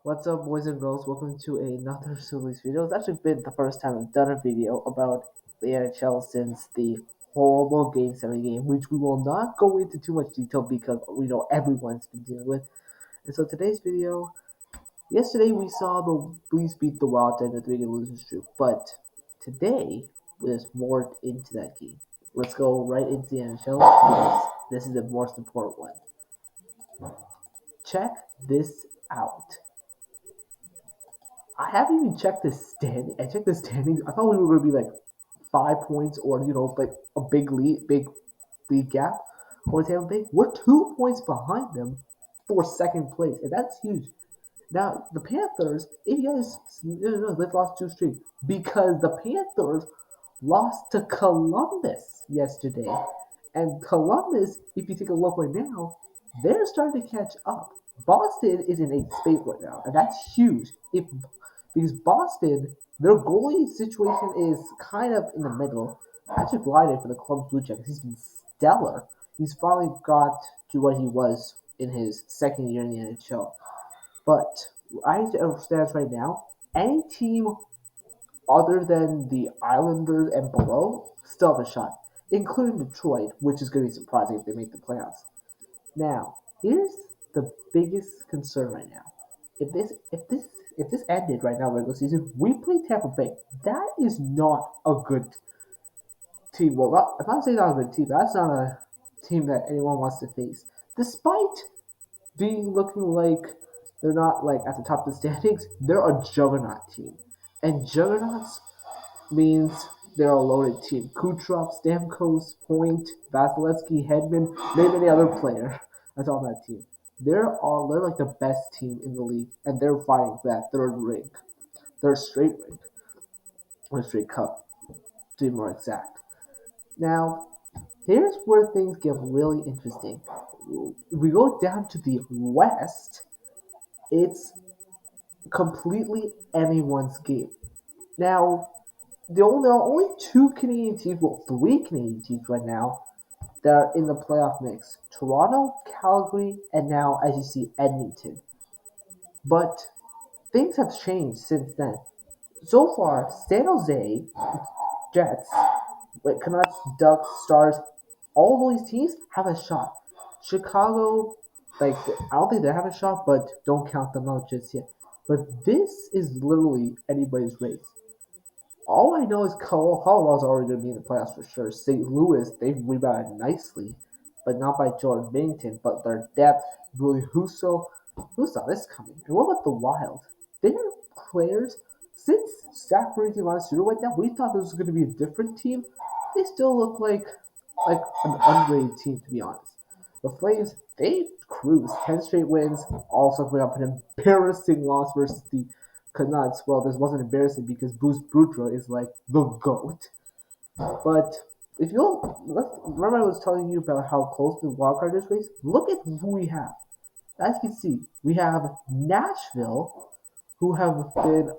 What's up, boys and girls? Welcome to another Sulis video. It's actually been the first time I've done a video about the NHL since the horrible Game 7 game, which we will not go into too much detail because we know everyone's been dealing with. And so today's video, yesterday we saw the Blues beat the Wild and the 3-game losing streak, but today there's more into that game. Let's go right into the NHL because this is the most important one. Check this out. I haven't even checked the stand. I checked the standings. I thought we were gonna be like 5 points or like a big lead gap for Tampa Bay. We're 2 points behind them for second place, and that's huge. Now the Panthers, if you guys they've lost two straight because the Panthers lost to Columbus yesterday, and Columbus, if you take a look right now, they're starting to catch up. Boston is in 8th space right now, and that's huge. Because Boston, their goalie situation is kind of in the middle. Actually, blinded for the Columbus Blue Jackets. He's been stellar. He's finally got to what he was in his second year in the NHL. But I understand right now, any team other than the Islanders and below still have a shot, including Detroit, which is going to be surprising if they make the playoffs. Now, here's the biggest concern right now. If this ended right now regular season, we play Tampa Bay. That is not a good team. Well, I'm not saying not a good team. That's not a team that anyone wants to face. Despite being looking like they're not like at the top of the standings, they're a juggernaut team. And juggernauts means they're a loaded team. Kucherov, Stamkos, Point, Vasilevsky, Hedman, name any other player that's on that team. They're like the best team in the league, and they're fighting for that third straight ring, or straight cup, to be more exact. Now, here's where things get really interesting. If we go down to the West, it's completely anyone's game. Now, there are only two Canadian teams, well, three Canadian teams right now that are in the playoff mix. Toronto, Calgary, and now, as you see, Edmonton. But things have changed since then. So far, San Jose, Jets, Canucks, Ducks, Stars, all of these teams have a shot. Chicago, I don't think they have a shot, but don't count them out just yet. But this is literally anybody's race. All I know is Colorado's already going to be in the playoffs for sure. St. Louis, they've rebounded nicely, but not by Jordan Binnington. But their depth, Billy Husso, who saw this coming? And what about the Wild? Their players, since Zach Parise and Ron right now, we thought this was going to be a different team. They still look like an unrated team, to be honest. The Flames, they cruise 10 straight wins, also putting up an embarrassing loss versus the Canucks. Well, this wasn't embarrassing because Bruce Boudreau is like the GOAT. But if remember I was telling you about how close the wildcard is race? Look at who we have. As you can see, we have Nashville, who have been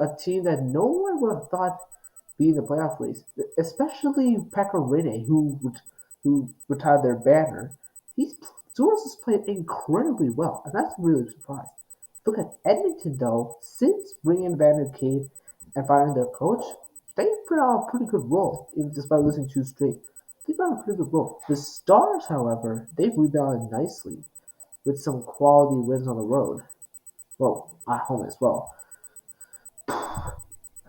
a team that no one would have thought be in the playoff race, especially Pecorine, who retired their banner. Soros has played incredibly well, and that's really a surprise. Look at Edmonton, though. Since bringing Vander Kane and firing their coach, they've put out a pretty good role, even despite losing two straight. They've put out a pretty good role. The Stars, however, they've rebounded nicely with some quality wins on the road. Well, at home as well. I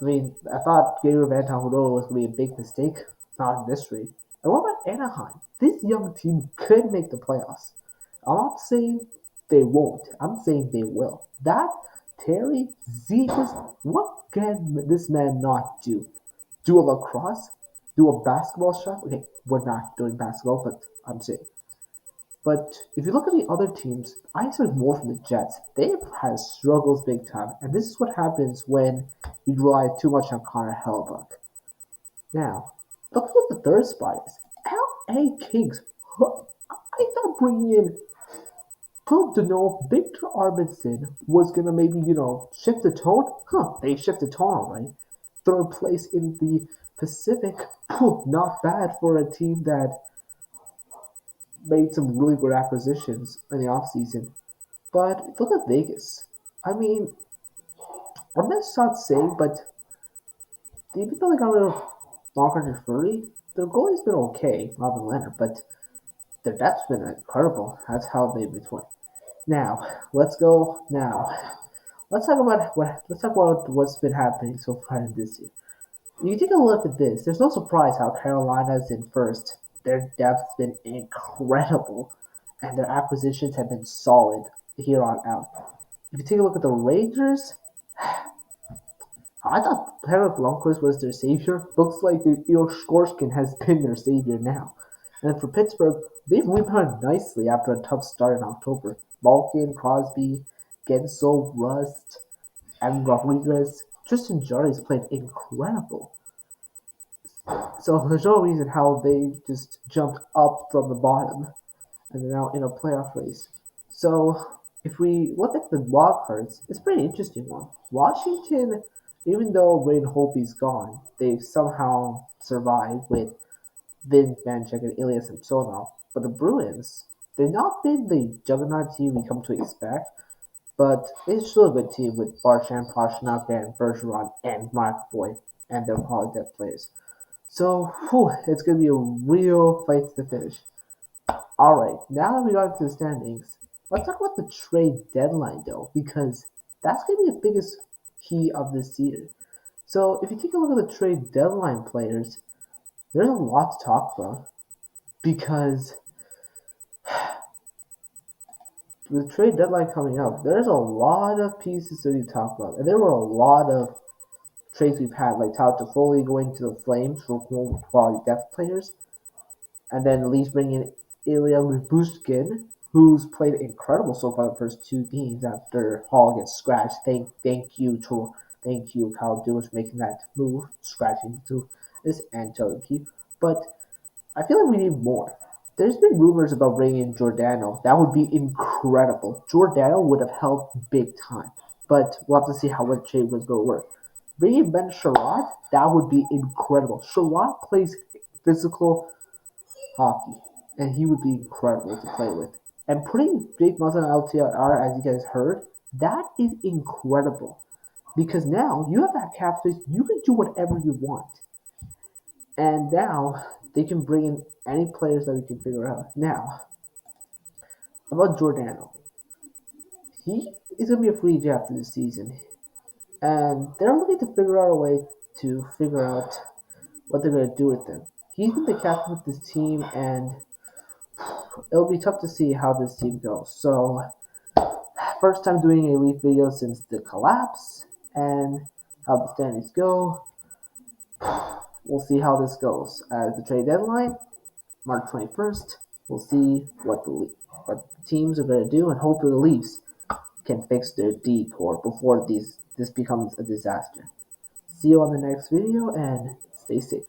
mean, I thought Gabriel Van Huddle was going to be a big mistake. Not in this rate. And what about Anaheim? This young team could make the playoffs. I'm not saying they won't. I'm saying they will. That Terry Zegras, what can this man not do? Do a lacrosse? Do a basketball shot? Okay, we're not doing basketball, but I'm saying. But if you look at the other teams, I expect more from the Jets. They've had struggles big time, and this is what happens when you rely too much on Connor Hellebuyck. Now, look at what the third spot is. LA Kings. I thought bringing in Claude Deneau, Victor Arvidsson was gonna maybe, shift the tone. They shifted the tone, alright. Third place in the Pacific. Not bad for a team that made some really good acquisitions in the offseason. But look at Vegas. I mean, I'm not saying, but even though they got rid of Mark Furry, their goalie's been okay, Robin Leonard, but their depth's been incredible. That's how they've been playing. Now, let's go. Now, let's talk about what's been happening so far in this year. You take a look at this. There's no surprise how Carolina's in first. Their depth's been incredible, and their acquisitions have been solid here on out. If you take a look at the Rangers, I thought Henrik Lundqvist was their savior. Looks like Igor Skorskin has been their savior now. And for Pittsburgh, they've rebounded nicely after a tough start in October. Malkin, Crosby, Gensel, Rust, and Rodriguez. Tristan Jarry's played incredible. So there's no reason how they just jumped up from the bottom and they're now in a playoff race. So if we look at the wild cards, it's a pretty interesting one. Washington, even though Braden Holtby's gone, they've somehow survived with Vince Vanchek and Ilya Samsonov. But the Bruins, they've not been the juggernaut team we come to expect, but it's still a good team with Marchand, Pastrnak, and Bergeron, and McAvoy, and their quality depth players. So, it's going to be a real fight to the finish. Alright, now that we got into the standings, let's talk about the trade deadline though, because that's going to be the biggest key of this year. So, if you take a look at the trade deadline players, there's a lot to talk about, because with the trade deadline coming up, there's a lot of pieces to be talked about, and there were a lot of trades we've had, like Tyler Toffoli going to the Flames for quality depth players, and then Leafs bringing in Ilya Lyubushkin, who's played incredible so far the first two games after Hall gets scratched. Thank you Kyle Dubas for making that move, scratching to this and Taylor Keith. But I feel like we need more. There's been rumors about bringing in Giordano. That would be incredible. Giordano would have helped big time. But we'll have to see how that trade was going to work. Bringing Ben Sherrod, that would be incredible. Sherrod plays physical hockey, and he would be incredible to play with. And putting Jake Muzzin on LTIR, as you guys heard, that is incredible. Because now you have that cap space, you can do whatever you want. And now they can bring in any players that we can figure out. Now, about Giordano. He is going to be a free agent after this season. And they're looking to figure out a way to figure out what they're going to do with him. He's been the captain of this team, and it'll be tough to see how this team goes. So, first time doing a Leaf video since the collapse, and how the standings go. We'll see how this goes. At the trade deadline, March 21st, we'll see what what teams are going to do, and hopefully the Leafs can fix their D-core before this becomes a disaster. See you on the next video, and stay safe.